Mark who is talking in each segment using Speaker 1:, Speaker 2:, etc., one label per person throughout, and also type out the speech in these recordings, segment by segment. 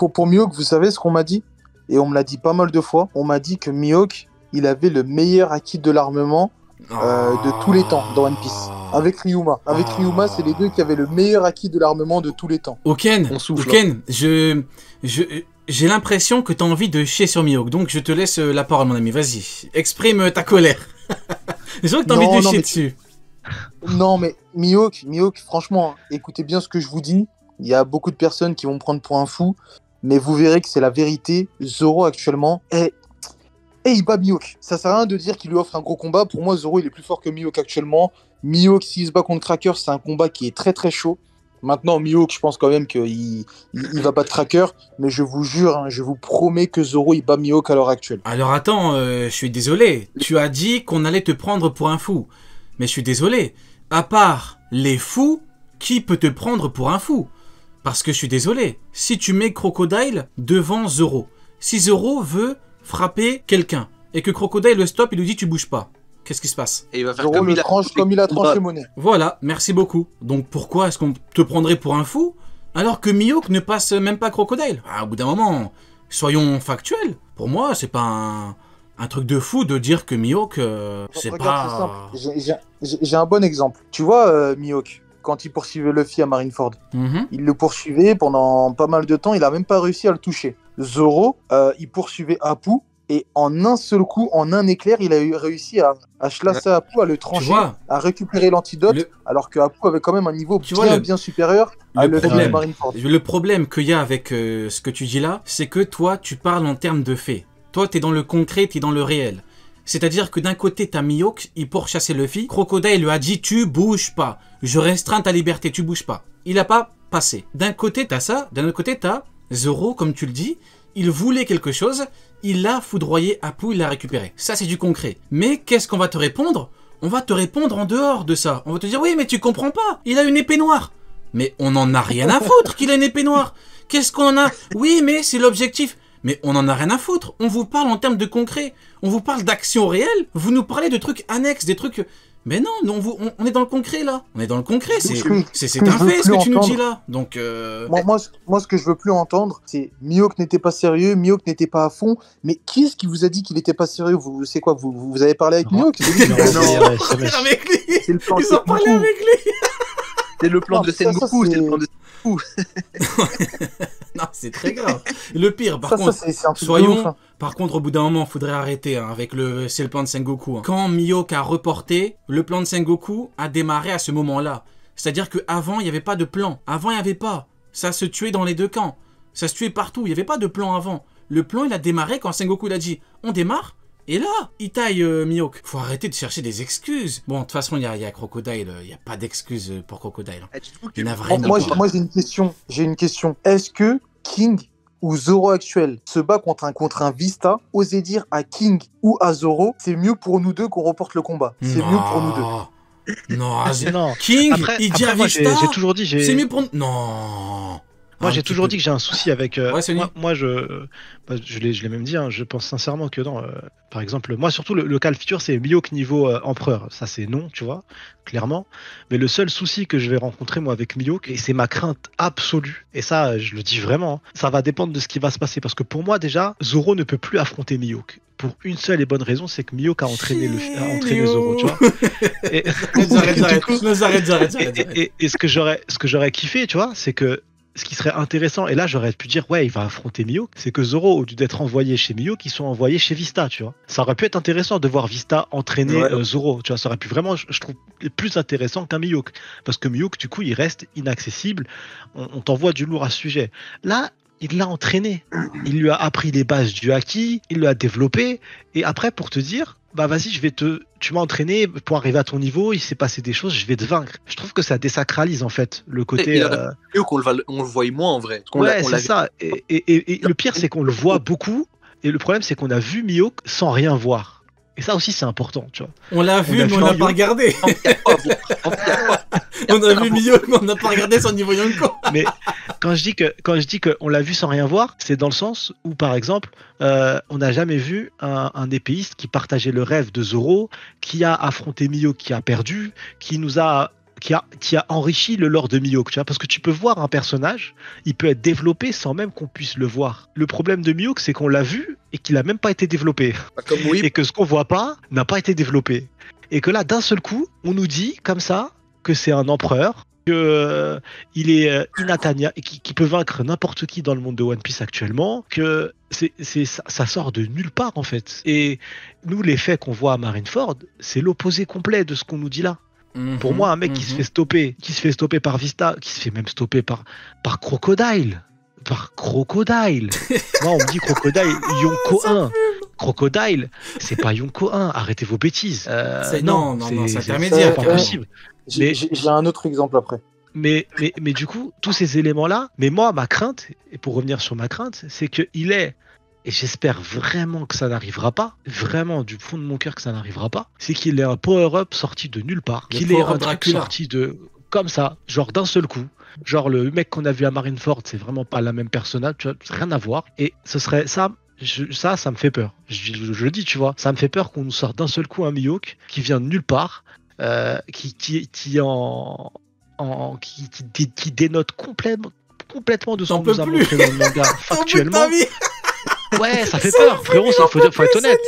Speaker 1: pour Mihawk, vous savez ce qu'on m'a dit? Et on me l'a dit pas mal de fois. On m'a dit que Mihawk, il avait le meilleur acquis de l'armement de tous les temps dans One Piece. Avec Ryuma. Avec Ryuma, c'est les deux qui avaient le meilleur acquis de l'armement de tous les temps.
Speaker 2: Oken,
Speaker 3: On souffle.
Speaker 2: Oken, j'ai l'impression que t'as envie de chier sur Mihawk, donc je te laisse la parole, mon ami. Vas-y, exprime ta colère. Je sens que t'as envie de chier dessus.
Speaker 1: Non, mais Mihawk, franchement, écoutez bien ce que je vous dis. Il y a beaucoup de personnes qui vont me prendre pour un fou, mais vous verrez que c'est la vérité. Zoro, actuellement, il bat Mihawk. Ça sert à rien de dire qu'il lui offre un gros combat. Pour moi, Zoro, il est plus fort que Mihawk actuellement. Mihawk, s'il se bat contre Cracker, c'est un combat qui est très très chaud. Maintenant, Mihawk, je pense quand même qu'il va battre Cracker, mais je vous jure, hein, je vous promets que Zoro, il bat Mihawk à l'heure actuelle.
Speaker 2: Alors attends, je suis désolé. Tu as dit qu'on allait te prendre pour un fou. Mais je suis désolé. À part les fous, qui peut te prendre pour un fou? Parce que je suis désolé. Si tu mets Crocodile devant Zoro, si Zoro veut frapper quelqu'un, et que Crocodile le stoppe, il lui dit tu bouges pas. Qu'est-ce qui se passe?
Speaker 3: Et il va faire
Speaker 1: Zoro le tranche comme il a tranché Monet.
Speaker 2: Voilà, merci beaucoup. Donc pourquoi est-ce qu'on te prendrait pour un fou alors que Mihawk ne passe même pas Crocodile? Au bout d'un moment, soyons factuels. Pour moi, c'est pas un truc de fou de dire que Mihawk, c'est
Speaker 1: Regarde,
Speaker 2: pas...
Speaker 1: c'est simple. J'ai un bon exemple. Tu vois, Mihawk, quand il poursuivait Luffy à Marineford, il le poursuivait pendant pas mal de temps, il a même pas réussi à le toucher. Zoro, il poursuivait Apu, et en un seul coup, en un éclair, il a réussi à chlasser Apu, à le trancher, à récupérer l'antidote, alors que Apu avait quand même un niveau bien supérieur à Luffy à Marineford.
Speaker 2: Le problème qu'il y a avec ce que tu dis là, c'est que toi, tu parles en termes de faits. Toi, t'es dans le concret, t'es dans le réel. C'est-à-dire que d'un côté, t'as Mihawk, il pourchassait Luffy. Crocodile lui a dit, tu bouges pas. Je restreins ta liberté, tu bouges pas. Il a pas passé. D'un côté, t'as ça. D'un autre côté, t'as Zoro, comme tu le dis. Il voulait quelque chose. Il l'a foudroyé Apu, il l'a récupéré. Ça, c'est du concret. Mais qu'est-ce qu'on va te répondre? On va te répondre en dehors de ça. On va te dire, oui, mais tu comprends pas. Il a une épée noire. Mais on en a rien à foutre qu'il a une épée noire. Qu'est-ce qu'on en a? Oui, mais c'est l'objectif. Mais on en a rien à foutre. On vous parle en termes de concret. On vous parle d'actions réelles. Vous nous parlez de trucs annexes, des trucs... Mais non, on est dans le concret là. On est dans le concret. C'est un fait ce que tu nous dis là. Donc
Speaker 1: moi, ce que je veux plus entendre, c'est Mihawk n'était pas sérieux, Mihawk n'était pas à fond. Mais qui est-ce qui vous a dit qu'il n'était pas sérieux? C'est quoi, vous avez parlé avec Mihawk?
Speaker 2: avec lui. Ils ont parlé avec lui.
Speaker 3: C'est le plan de Sengoku. C'est le plan de Sengoku.
Speaker 2: Non, c'est très grave. Le pire, par contre, soyons... Par contre, au bout d'un moment, il faudrait arrêter avec c'est le plan de Sengoku. Quand Mihawk a reporté, le plan de Sengoku a démarré à ce moment-là. C'est-à-dire qu'avant, il n'y avait pas de plan. Avant, il n'y avait pas. Ça se tuait dans les deux camps. Ça se tuait partout. Il n'y avait pas de plan avant. Le plan, il a démarré quand Sengoku il a dit « On démarre ?» Et là, il taille Mihawk. Faut arrêter de chercher des excuses. Bon, de toute façon, il y a Crocodile. Il n'y a pas d'excuses pour Crocodile. Il y en a vraiment pas.
Speaker 1: Moi, j'ai une question. Est-ce que King ou Zoro actuel se bat contre un Vista, osez dire à King ou à Zoro, c'est mieux pour nous deux qu'on reporte le combat. C'est mieux pour nous deux.
Speaker 2: Non, King, il dit à Vista,
Speaker 4: j'ai toujours dit,
Speaker 2: c'est mieux pour nous. Non.
Speaker 4: Moi, j'ai toujours dit que j'ai un souci avec.
Speaker 2: Moi,
Speaker 4: je l'ai même dit. Hein, je pense sincèrement que non. Par exemple, moi, surtout le cas de futur, c'est Mihawk niveau empereur. Ça, c'est non, tu vois, clairement. Mais le seul souci que je vais rencontrer moi avec Mihawk, et c'est ma crainte absolue. Et ça, je le dis vraiment. Hein, ça va dépendre de ce qui va se passer, parce que pour moi, déjà, Zoro ne peut plus affronter Mihawk. Pour une seule et bonne raison, c'est que Mihawk a entraîné Zoro, tu vois. Et ce que j'aurais kiffé, tu vois, c'est que ce qui serait intéressant, et là j'aurais pu dire ouais il va affronter Mihawk, c'est que Zoro, au lieu d'être envoyé chez Mihawk, ils sont envoyés chez Vista, tu vois. Ça aurait pu être intéressant de voir Vista entraîner Zoro, tu vois, ça aurait pu vraiment, je trouve, plus intéressant qu'un Mihawk, parce que Mihawk du coup il reste inaccessible, on t'envoie du lourd à ce sujet. Là il l'a entraîné, il lui a appris les bases du haki, il l'a développé, et après pour te dire bah vas-y, tu m'as entraîné pour arriver à ton niveau, il s'est passé des choses, je vais te vaincre. Je trouve que ça désacralise en fait le côté.
Speaker 3: On le voit moins en vrai.
Speaker 4: Ouais, c'est ça. Et le pire, c'est qu'on le voit beaucoup. Et le problème, c'est qu'on a vu Mihawk sans rien voir. Et ça aussi, c'est important, tu vois.
Speaker 2: On l'a vu, mais on n'a pas regardé. On a vu Mihawk, mais on n'a pas regardé son niveau Yonko.
Speaker 4: Mais quand je dis qu'on l'a vu sans rien voir, c'est dans le sens où, par exemple, on n'a jamais vu un épéiste qui partageait le rêve de Zoro, qui a affronté Mihawk, qui a perdu, qui qui a enrichi le lore de Mihawk, tu vois, parce que tu peux voir un personnage, il peut être développé sans même qu'on puisse le voir. Le problème de Mihawk, c'est qu'on l'a vu et qu'il a même pas été développé.
Speaker 3: Pas comme oui.
Speaker 4: Et que ce qu'on voit pas n'a pas été développé. Et que là, d'un seul coup, on nous dit comme ça que c'est un empereur, que il est inatteignable, qui peut vaincre n'importe qui dans le monde de One Piece actuellement, que ça sort de nulle part en fait. Et nous, les faits qu'on voit à Marineford, c'est l'opposé complet de ce qu'on nous dit là. Pour moi, un mec qui se fait stopper par Vista, qui se fait même stopper par Crocodile. Par Crocodile. Moi, on me dit Crocodile, Yonko 1. Crocodile, c'est pas Yonko 1. Arrêtez vos bêtises.
Speaker 2: Non, c'est intermédiaire.
Speaker 4: C'est pas possible.
Speaker 1: J'ai un autre exemple après.
Speaker 4: Mais du coup, tous ces éléments-là, mais moi, ma crainte, et pour revenir sur ma crainte, c'est qu'il est, et j'espère vraiment que ça n'arrivera pas, vraiment du fond de mon cœur que ça n'arrivera pas, c'est qu'il ait un power-up sorti de nulle part, qu'il ait un truc sorti de, comme ça, genre d'un seul coup. Genre le mec qu'on a vu à Marineford, c'est vraiment pas la même personnage, tu vois, rien à voir. Et ce serait ça, ça me fait peur. Je le dis, tu vois, ça me fait peur qu'on nous sorte d'un seul coup un Mihawk qui vient de nulle part, qui dénote complètement de ce qu'on nous a montré dans le manga factuellement. Ouais, ça fait peur, frérot, faut être honnête.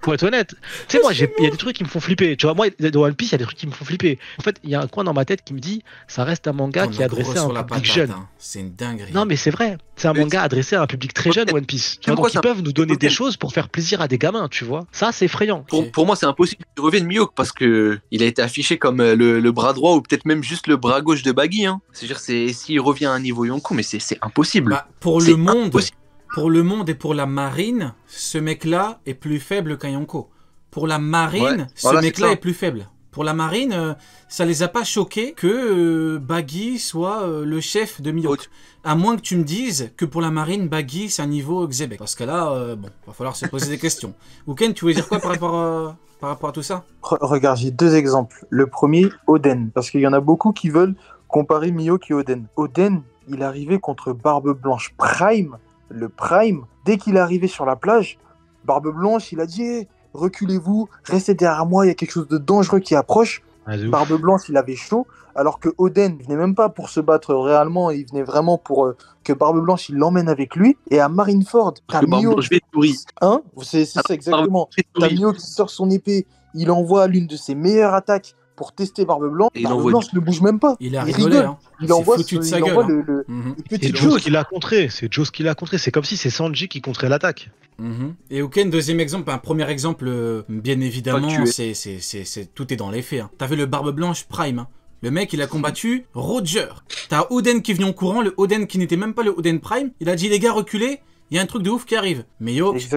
Speaker 4: Faut être honnête. Tu sais, moi, il y a des trucs qui me font flipper. Tu vois, moi, dans One Piece, il y a des trucs qui me font flipper. En fait, il y a un coin dans ma tête qui me dit, ça reste un manga qui est adressé à un public jeune.
Speaker 2: C'est une dinguerie.
Speaker 4: Non, mais c'est vrai. C'est un manga adressé à un public très jeune, One Piece. Tu vois, donc ils peuvent nous donner des choses pour faire plaisir à des gamins, tu vois. Ça, c'est effrayant.
Speaker 3: Pour moi, c'est impossible qu'il revienne Mihawk parce que il a été affiché comme le bras droit ou peut-être même juste le bras gauche de Baggy. Hein. C'est-à-dire, s'il revient à un niveau Yonko, mais c'est impossible.
Speaker 2: Bah, pour le monde et pour la marine, ce mec-là est plus faible qu'un Yonko. Pour la marine, ce mec-là est plus faible. Pour la marine, ça les a pas choqués que Baggy soit le chef de Mihawk. À moins que tu me dises que pour la marine, Baggy, c'est un niveau Xebec. Parce que là, va falloir se poser des questions. Ouken, tu voulais dire quoi par rapport à tout ça?
Speaker 1: Regarde, j'ai deux exemples. Le premier, Oden. Parce qu'il y en a beaucoup qui veulent comparer Mihawk et Oden. Oden, il est arrivé contre Barbe Blanche Prime. Le Prime, dès qu'il est arrivé sur la plage, Barbe Blanche, il a dit hey, reculez-vous, restez derrière moi, il y a quelque chose de dangereux qui approche. Barbe Blanche, il avait chaud, alors que Oden venait même pas pour se battre réellement, il venait vraiment pour que Barbe Blanche, il l'emmène avec lui. Et à Marineford, t'as Mihawk, hein, c'est ça exactement. T'as Mihawk qui sort son épée, il envoie l'une de ses meilleures attaques pour tester Barbe Blanche. Barbe Blanche ne bouge même pas.
Speaker 2: Il a rigolé. Hein.
Speaker 1: Il envoie
Speaker 2: foutu de sa gueule.
Speaker 1: Le
Speaker 4: petit Joe qui l'a contré. C'est Joe qui l'a contré. C'est comme si c'est Sanji qui contrait l'attaque.
Speaker 2: Et Ouken, deuxième exemple, un premier exemple, bien évidemment, tout est dans les faits. Hein. T'avais le Barbe Blanche Prime. Hein. Le mec, il a combattu Roger. T'as Oden qui est venu en courant, le Oden qui n'était même pas le Oden Prime. Il a dit les gars, reculez. Il y a un truc de ouf qui arrive. Mais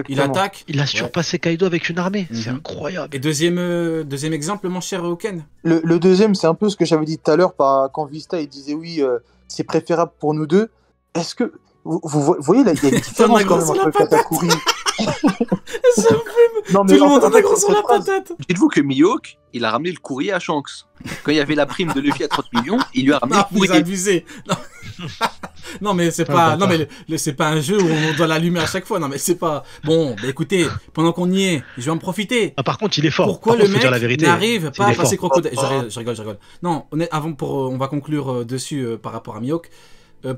Speaker 2: il attaque.
Speaker 4: Il a surpassé Kaido avec une armée. C'est incroyable.
Speaker 2: Et deuxième exemple, mon cher Ouken.
Speaker 1: Le deuxième, c'est un peu ce que j'avais dit tout à l'heure quand Vista il disait oui, c'est préférable pour nous deux. Est-ce que vous voyez là, il y a une différence quand même entre Katakuri.
Speaker 2: Non, mais tout le monde en a gros sur la patate.
Speaker 3: Dites-vous que Mihawk, il a ramené le courrier à Shanks. Quand il y avait la prime de Luffy à 30 millions, il lui a ramené le courrier.
Speaker 2: Abusé. Non mais c'est pas, non mais c'est pas un jeu où on doit l'allumer à chaque fois. Non mais c'est pas. Bon, bah écoutez, pendant qu'on y est, je vais en profiter.
Speaker 4: Ah, par contre, il est fort.
Speaker 2: Pourquoi le mec n'arrive pas à passer Crocodile? Je rigole. Non, on va conclure dessus par rapport à Mihawk.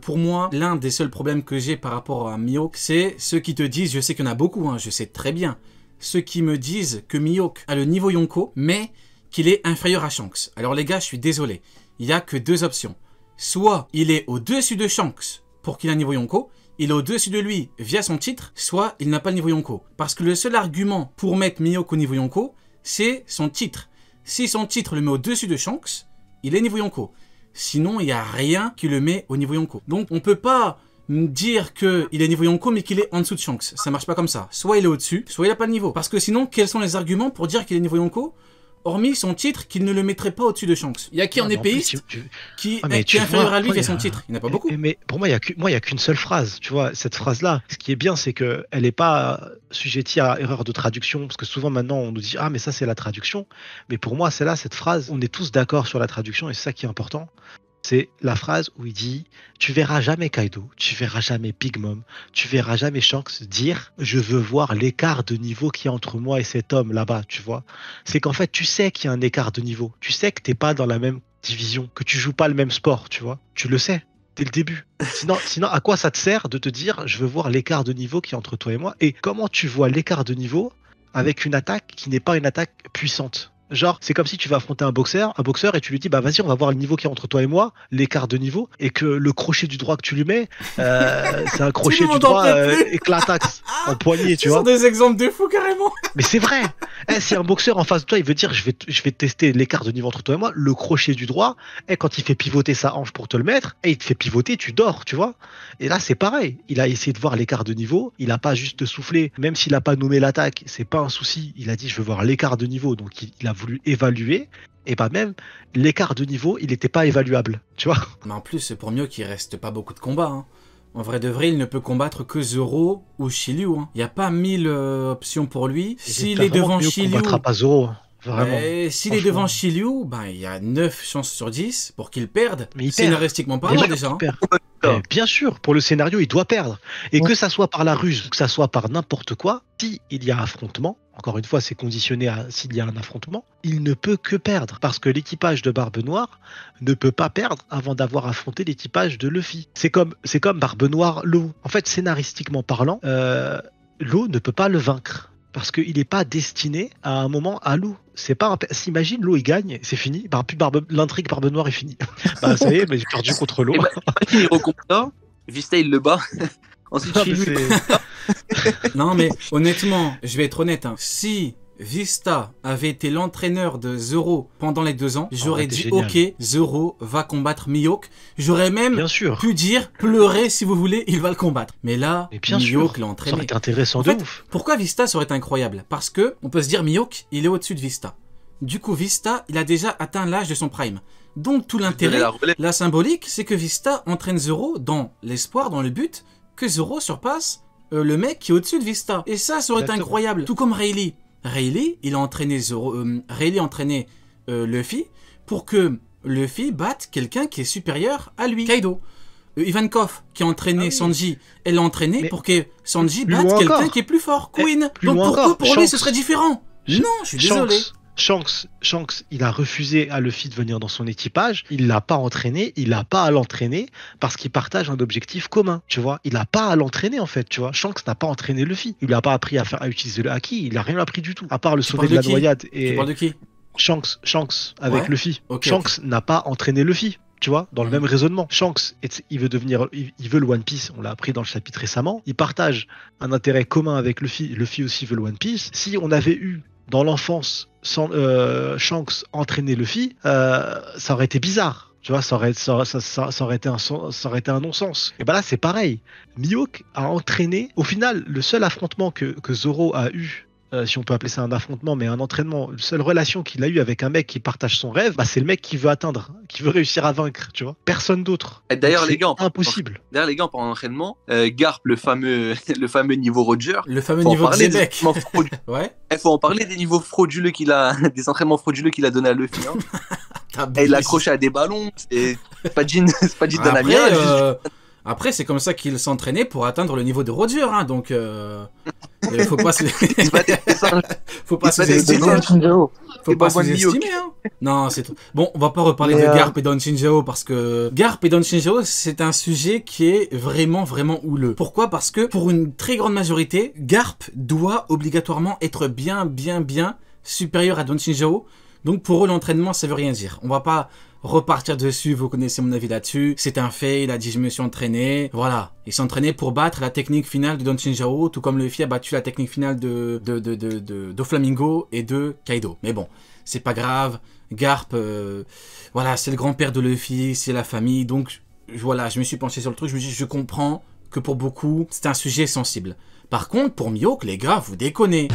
Speaker 2: Pour moi, l'un des seuls problèmes que j'ai par rapport à Mihawk, c'est ceux qui te disent, je sais qu'il y en a beaucoup, hein, je sais très bien, ceux qui me disent que Mihawk a le niveau Yonko, mais qu'il est inférieur à Shanks. Alors les gars, je suis désolé, il n'y a que deux options. Soit il est au-dessus de Shanks pour qu'il ait un niveau Yonko, il est au-dessus de lui via son titre, soit il n'a pas le niveau Yonko. Parce que le seul argument pour mettre Mihawk au niveau Yonko, c'est son titre. Si son titre le met au-dessus de Shanks, il est niveau Yonko. Sinon, il n'y a rien qui le met au niveau Yonko. Donc, on peut pas dire qu'il est niveau Yonko, mais qu'il est en dessous de Shanks. Ça marche pas comme ça. Soit il est au-dessus, soit il n'a pas le niveau. Parce que sinon, quels sont les arguments pour dire qu'il est niveau Yonko, hormis son titre, qu'il ne le mettrait pas au-dessus de Shanks? Il y a qui en épéiste qui est inférieur à lui via son titre? Il n'y en a pas beaucoup.
Speaker 4: Mais pour moi, il y a qu'une seule phrase. Tu vois, cette phrase-là, ce qui est bien, c'est qu'elle n'est pas sujettie à erreur de traduction. Parce que souvent, maintenant, on nous dit « Ah, mais ça, c'est la traduction. » Mais pour moi, c'est là, cette phrase, on est tous d'accord sur la traduction et c'est ça qui est important. C'est la phrase où il dit « Tu verras jamais Kaido, tu verras jamais Big Mom, tu verras jamais Shanks dire « Je veux voir l'écart de niveau qu'il y a entre moi et cet homme là-bas, tu vois ?» C'est qu'en fait, tu sais qu'il y a un écart de niveau. Tu sais que t'es pas dans la même division, que tu joues pas le même sport, tu vois. Tu le sais dès le début. Sinon, à quoi ça te sert de te dire, je veux voir l'écart de niveau qui est entre toi et moi? Et comment tu vois l'écart de niveau avec une attaque qui n'est pas une attaque puissante? Genre, c'est comme si tu vas affronter un boxeur et tu lui dis, bah vas-y, on va voir le niveau qui est entre toi et moi, l'écart de niveau, et que le crochet du droit que tu lui mets, c'est un crochet du droit éclataxe en poignet, tu vois.
Speaker 2: Ce sont des exemples de fous, carrément.
Speaker 4: Mais c'est vrai. Si un boxeur en face de toi, il veut dire, je vais tester l'écart de niveau entre toi et moi, le crochet du droit, quand il fait pivoter sa hanche pour te le mettre, il te fait pivoter, tu dors, tu vois. Et là, c'est pareil. Il a essayé de voir l'écart de niveau, il a pas juste soufflé, même s'il a pas nommé l'attaque, c'est pas un souci. Il a dit, je veux voir l'écart de niveau, donc il a voulu évaluer, et bah même l'écart de niveau, il n'était pas évaluable, tu vois.
Speaker 2: Mais en plus, c'est pour mieux qu'il reste pas beaucoup de combats. Hein. En vrai de vrai, il ne peut combattre que Zoro ou Shiryu. Hein. Il n'y a pas 1000 options pour lui. S'il est devant Shiryu...
Speaker 4: Il ne combattra pas Zoro, vraiment.
Speaker 2: S'il est devant Shiryu, bah, il y a 9 chances sur 10 pour qu'il perde.
Speaker 4: Mais il
Speaker 2: scénaristiquement parlant, déjà. Hein.
Speaker 4: Bien sûr, pour le scénario, il doit perdre. Et que ça soit par la ruse, que ça soit par n'importe quoi, si il y a affrontement, encore une fois, c'est conditionné à s'il y a un affrontement, il ne peut que perdre. Parce que l'équipage de Barbe Noire ne peut pas perdre avant d'avoir affronté l'équipage de Luffy. C'est comme Barbe Noire, Law. En fait, scénaristiquement parlant, Law ne peut pas le vaincre. Parce qu'il n'est pas destiné à un moment à Law. C'est pas s'imagine Law il gagne, c'est fini. Bah, plus l'intrigue Barbe Noire est finie. Bah ça y est, mais j'ai perdu contre Law.
Speaker 3: Il recompte, Vista il le bat. Ensuite,
Speaker 2: non mais honnêtement, je vais être honnête. Hein. Si Vista avait été l'entraîneur de Zoro pendant les 2 ans, j'aurais dit génial. Ok, Zoro va combattre Mihawk. J'aurais même pu dire pleurer si vous voulez, il va le combattre. Mais là, Mihawk l'a entraîné.
Speaker 4: Ça aurait été intéressant de ouf.
Speaker 2: Pourquoi Vista ça aurait été incroyable? Parce que on peut se dire Mihawk, il est au-dessus de Vista. Du coup, Vista, il a déjà atteint l'âge de son prime. Donc tout l'intérêt, la symbolique, c'est que Vista entraîne Zoro dans l'espoir, dans le but que Zoro surpasse le mec qui est au-dessus de Vista. Et ça aurait été incroyable. Tout comme Rayleigh. Rayleigh, il a entraîné Rayleigh a entraîné Luffy pour que Luffy batte quelqu'un qui est supérieur à lui. Kaido. Ivankov, qui a entraîné Sanji, elle l'a entraîné pour que Sanji batte quelqu'un qui est plus fort. Queen. Donc pourquoi pour lui ce serait différent? Non, je suis désolé.
Speaker 4: Shanks, il a refusé à Luffy de venir dans son équipage, il l'a pas entraîné, il n'a pas à l'entraîner parce qu'ils partagent un objectif commun, tu vois. Il n'a pas à l'entraîner en fait, tu vois. Shanks n'a pas entraîné Luffy, il lui a pas appris à utiliser le haki, il a rien appris du tout, à part le sauver de la noyade. Et
Speaker 2: tu parles de qui?
Speaker 4: Shanks avec Luffy. Shanks n'a pas entraîné Luffy. Tu vois, dans le même raisonnement. Shanks, il veut le One Piece, on l'a appris dans le chapitre récemment. Il partage un intérêt commun avec Luffy. Luffy aussi veut le One Piece. Si on avait eu dans l'enfance Shanks entraîner Luffy, ça aurait été bizarre. Tu vois, ça aurait été un non-sens. Et ben là, c'est pareil. Mihawk a entraîné. Au final, le seul affrontement que Zoro a eu, si on peut appeler ça un affrontement, mais un entraînement, la seule relation qu'il a eu avec un mec qui partage son rêve, bah, c'est le mec qui veut atteindre, qui veut réussir à vaincre, tu vois. Personne d'autre.
Speaker 3: D'ailleurs, les gars,
Speaker 4: impossible.
Speaker 3: D'ailleurs, les gars, pendant l'entraînement, Garp, le fameux niveau Roger.
Speaker 2: Le fameux niveau Zebek.
Speaker 3: Ouais. Il faut en parler des niveaux frauduleux des entraînements frauduleux qu'il a donné à Luffy. Hein. Et il l'a accroché à des ballons. C'est pas Jin Danamia.
Speaker 2: Après, c'est comme ça qu'il s'entraînait pour atteindre le niveau de Roger, hein, donc faut pas se... faut pas sous-estimer. Faut pas sous-estimer, hein. Non, c'est tout. Bon, on va pas reparler de Garp et Don Shinjao parce que Garp et Don Shinjao, c'est un sujet qui est vraiment, vraiment houleux. Pourquoi? Parce que pour une très grande majorité, Garp doit obligatoirement être bien supérieur à Don Shinjao. Donc pour eux, l'entraînement, ça veut rien dire. On va pas repartir dessus, vous connaissez mon avis là-dessus. C'est un fait, il a dit je me suis entraîné. Voilà, il s'est entraîné pour battre la technique finale de Don Shinjao, tout comme Luffy a battu la technique finale de Doflamingo et de Kaido. Mais bon, c'est pas grave. Garp, voilà, c'est le grand-père de Luffy, c'est la famille. Donc voilà, je me suis penché sur le truc, je me dis je comprends que pour beaucoup, c'est un sujet sensible. Par contre, pour Mihawk, les gars, vous déconnez.